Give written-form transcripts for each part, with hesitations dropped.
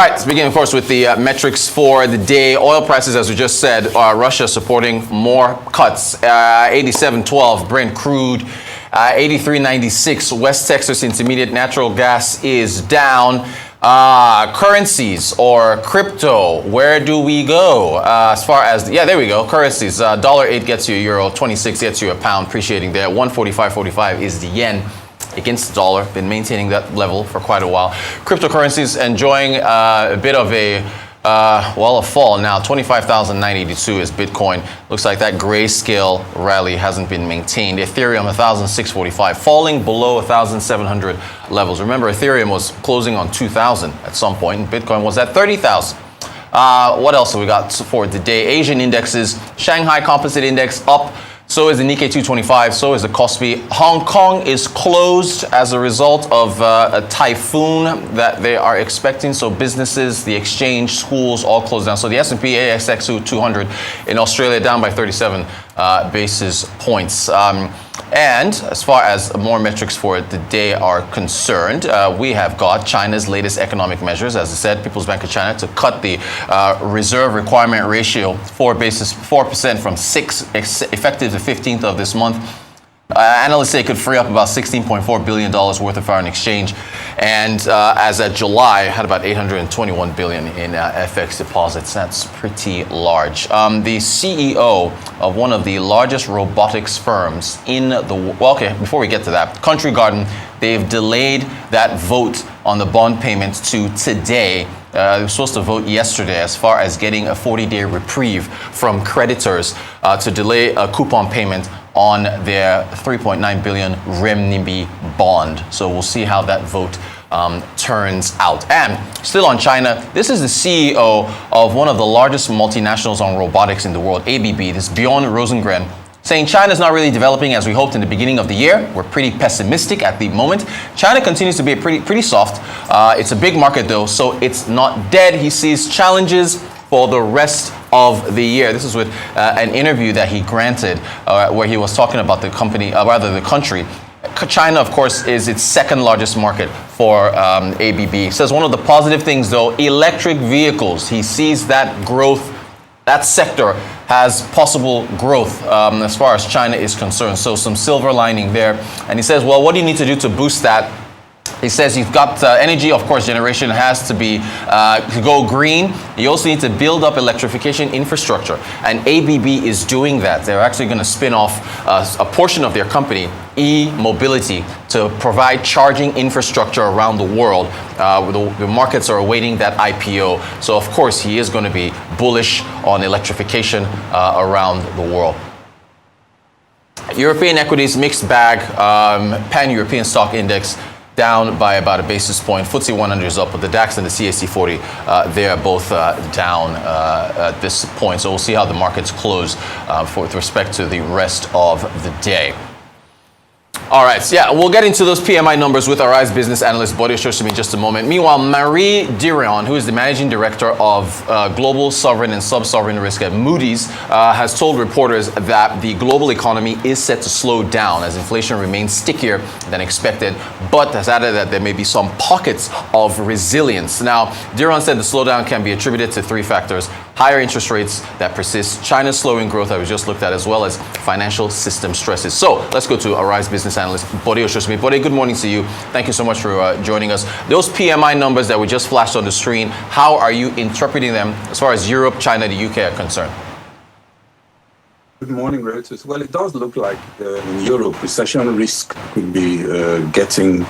All right, speaking, of course, with the metrics for the day. Oil prices, as we just said, Russia supporting more cuts. 87.12 Brent crude, 83.96 West Texas Intermediate natural gas is down. Currencies or crypto, where do we go? As far as, there we go, currencies. $1.08 gets you a euro, 26 gets you a pound, appreciating there. 145.45 is the yen against the dollar, been maintaining that level for quite a while. Cryptocurrencies enjoying a bit of a fall now. 25,982 is Bitcoin. Looks like that grayscale rally hasn't been maintained. Ethereum 1,645, falling below 1,700 levels. Remember, Ethereum was closing on 2,000 at some point, and Bitcoin was at 30,000. What else have we got for today? Asian indexes, Shanghai Composite Index up. So is the Nikkei 225, so is the Kospi. Hong Kong is closed as a result of a typhoon that they are expecting. So businesses, the exchange, schools, all closed down. So the S&P ASX 200 in Australia down by 37 basis points. And as far as more metrics for the day are concerned, we have got China's latest economic measures. As I said, People's Bank of China to cut the reserve requirement ratio 4% from 6 effective the 15th of this month. Analysts say it could free up about $16.4 billion worth of foreign exchange. And as at July, had about $821 billion in FX deposits. That's pretty large. The CEO of one of the largest robotics firms in the world. Well, okay, before we get to that, Country Garden, they've delayed that vote on the bond payment to today. They were supposed to vote yesterday as far as getting a 40-day reprieve from creditors to delay a coupon payment on their 3.9 billion renminbi bond. So we'll see how that vote turns out. And still on China, this is the CEO of one of the largest multinationals on robotics in the world, ABB, this Bjorn Rosengren, saying China's not really developing as we hoped in the beginning of the year. We're pretty pessimistic at the moment. China continues to be pretty soft. It's a big market though, so it's not dead. He sees challenges for the rest of the year. This is with an interview that he granted where he was talking about the country. China, of course, is its second largest market for ABB. He says one of the positive things, though, electric vehicles. He sees that growth, that sector has possible growth as far as China is concerned. So some silver lining there. And he says, well, what do you need to do to boost that? He says you've got energy, of course, generation has to be to go green. You also need to build up electrification infrastructure. And ABB is doing that. They're actually going to spin off a portion of their company, e-mobility, to provide charging infrastructure around the world. The markets are awaiting that IPO. So, of course, he is going to be bullish on electrification around the world. European equities, mixed bag. Pan-European stock index down by about a basis point. FTSE 100 is up, but the DAX and the CAC 40, they are both down at this point. So we'll see how the markets close with respect to the rest of the day. All right, so yeah, we'll get into those PMI numbers with our eyes business analyst Bode in just a moment. Meanwhile, Marie Dirion, who is the managing director of global sovereign and sub-sovereign risk at Moody's, has told reporters that the global economy is set to slow down as inflation remains stickier than expected, but has added that there may be some pockets of resilience. Now, Dirion said the slowdown can be attributed to three factors: higher interest rates that persist, China's slowing growth that we just looked at, as well as financial system stresses. So let's go to our rise business analyst, Bode Ososami. Bode, good morning to you. Thank you so much for joining us. Those PMI numbers that we just flashed on the screen, how are you interpreting them as far as Europe, China, the UK are concerned? Good morning, Reuters. Well, it does look like in Europe, recession risk could be getting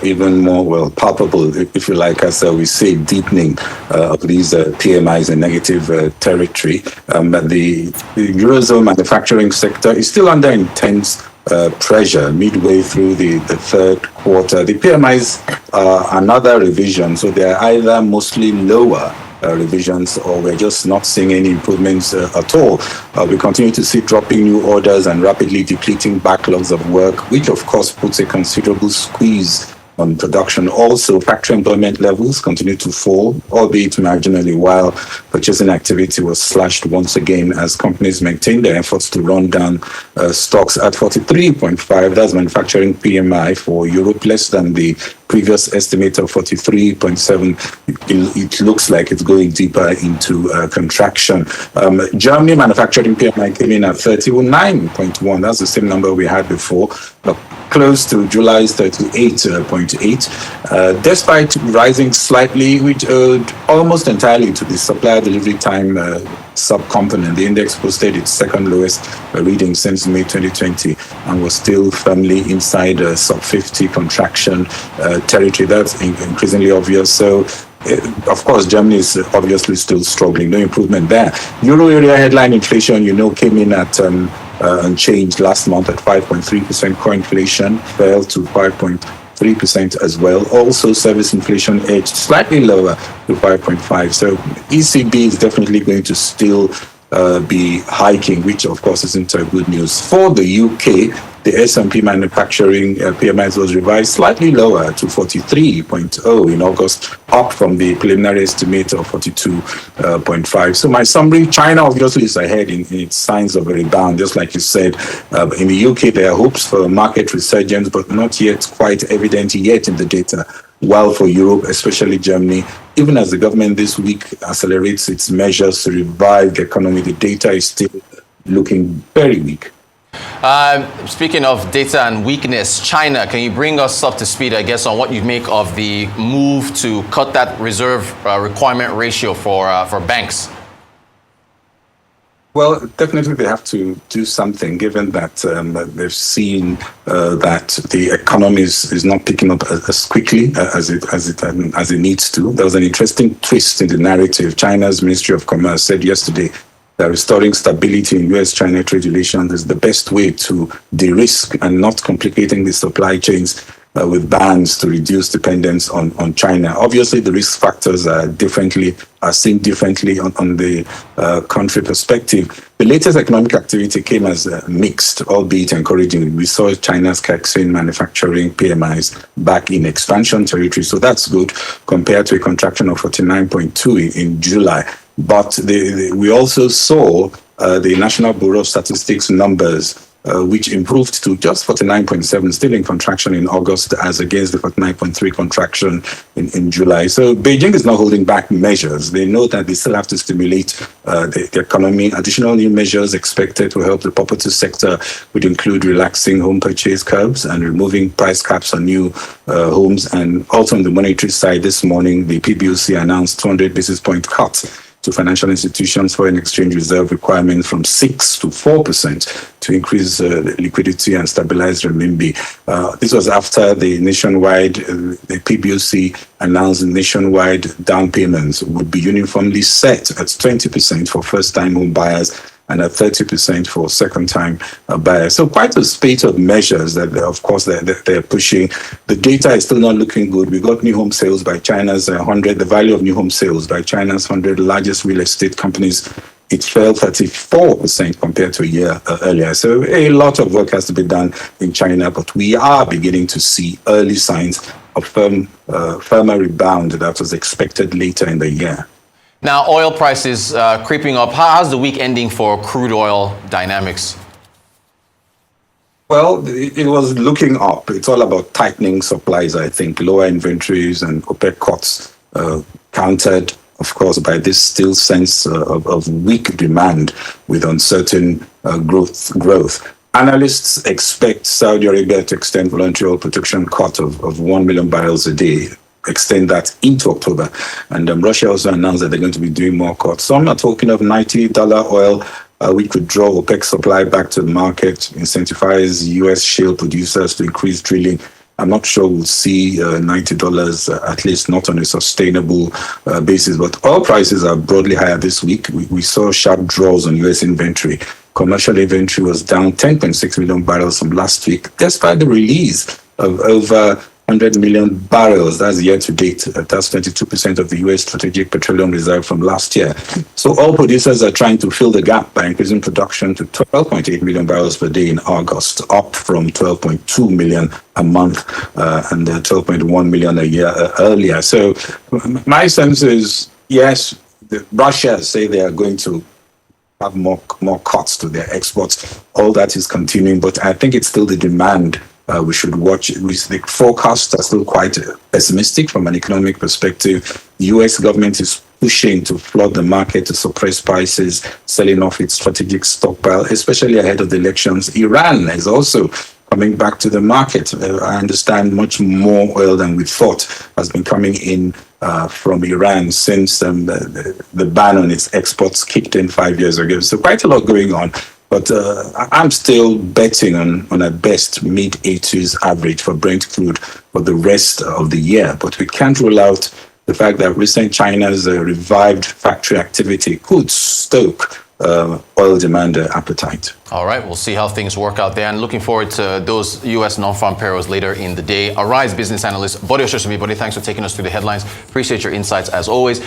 even more, palpable, if you like, as we say, deepening of these PMIs in negative territory. But the Eurozone manufacturing sector is still under intense pressure midway through the third quarter. The PMIs are another revision, so they're either mostly lower revisions, or we're just not seeing any improvements at all. We continue to see dropping new orders and rapidly depleting backlogs of work, which of course puts a considerable squeeze on production. Also, factory employment levels continue to fall, albeit marginally, while purchasing activity was slashed once again as companies maintain their efforts to run down stocks at 43.5. That's manufacturing PMI for Europe, less than the previous estimate of 43.7. It looks like it's going deeper into contraction. Germany manufacturing PMI came in at 39.1. That's the same number we had before, but close to July's 38.8, despite rising slightly, which owed almost entirely to the supplier delivery time subcomponent. The index posted its second lowest reading since May 2020 and was still firmly inside sub 50 contraction territory. That's increasingly obvious. So, of course, Germany is obviously still struggling. No improvement there. Euro area headline inflation, came in at unchanged last month at 5.3%. Core inflation fell to 5.3% as well. Also, service inflation edged slightly lower to 5.5%. So ECB is definitely going to still be hiking, which of course isn't good news. For the UK, the S&P manufacturing PMI was revised slightly lower to 43.0 in August, up from the preliminary estimate of 42.5. So my summary, China obviously is ahead in its signs of a rebound. Just like you said, in the UK, there are hopes for market resurgence, but not yet quite evident yet in the data. While for Europe, especially Germany, even as the government this week accelerates its measures to revive the economy, the data is still looking very weak. Speaking of data and weakness, China, can you bring us up to speed, I guess, on what you make of the move to cut that reserve requirement ratio for banks? Well, definitely they have to do something, given that they've seen that the economy is not picking up as quickly as it needs to. There was an interesting twist in the narrative. China's Ministry of Commerce said yesterday that restoring stability in U.S.-China trade relations is the best way to de-risk and not complicating the supply chains with bans to reduce dependence on China. Obviously, the risk factors are seen differently on the country perspective. The latest economic activity came as mixed, albeit encouraging. We saw China's Kaixin manufacturing PMIs back in expansion territory, so that's good compared to a contraction of 49.2 in July. But we also saw the National Bureau of Statistics numbers, which improved to just 49.7, still in contraction in August, as against the 49.3 contraction in July. So Beijing is not holding back measures. They know that they still have to stimulate the economy. Additional new measures expected to help the property sector would include relaxing home purchase curbs and removing price caps on new homes. And also on the monetary side, this morning, the PBOC announced 200 basis point cuts to financial institutions' foreign exchange reserve requirements from 6 to 4% to increase liquidity and stabilize renminbi. This was after the PBOC announced nationwide down payments would be uniformly set at 20% for first-time home buyers and at 30% for second-time buyers. So quite a spate of measures that, they're pushing. The data is still not looking good. We got new home sales by China's 100, the value of new home sales by China's 100 largest real estate companies. It fell 34% compared to a year earlier. So a lot of work has to be done in China, but we are beginning to see early signs of firmer rebound that was expected later in the year. Now, oil prices creeping up. How's the week ending for crude oil dynamics? Well, it was looking up. It's all about tightening supplies, I think. Lower inventories and OPEC cuts countered, of course, by this still sense of weak demand with uncertain growth. Analysts expect Saudi Arabia to extend voluntary oil production cut of 1 million barrels a day, extend that into October. And Russia also announced that they're going to be doing more cuts. Some are talking of $90 oil. We could draw OPEC supply back to the market, incentivize U.S. shale producers to increase drilling. I'm not sure we'll see $90, at least not on a sustainable basis. But oil prices are broadly higher this week. We saw sharp draws on U.S. inventory. Commercial inventory was down 10.6 million barrels from last week, despite the release of over 100 million barrels. That's year to date. That's 22% of the U.S. strategic petroleum reserve from last year. So all producers are trying to fill the gap by increasing production to 12.8 million barrels per day in August, up from 12.2 million a month and 12.1 million a year earlier. So my sense is, yes, Russia say they are going to have more cuts to their exports. All that is continuing, but I think it's still the demand we should watch. The forecasts are still quite pessimistic from an economic perspective. The U.S. government is pushing to flood the market to suppress prices, selling off its strategic stockpile, especially ahead of the elections. Iran is also coming back to the market. I understand much more oil than we thought has been coming in from Iran since the ban on its exports kicked in 5 years ago. So quite a lot going on. But I'm still betting on at best mid-80s average for Brent crude for the rest of the year. But we can't rule out the fact that recent China's revived factory activity could stoke oil demand appetite. All right, we'll see how things work out there. And looking forward to those U.S. non-farm payrolls later in the day. Arise business analyst Bode Ososami. Bode, thanks for taking us through the headlines. Appreciate your insights as always.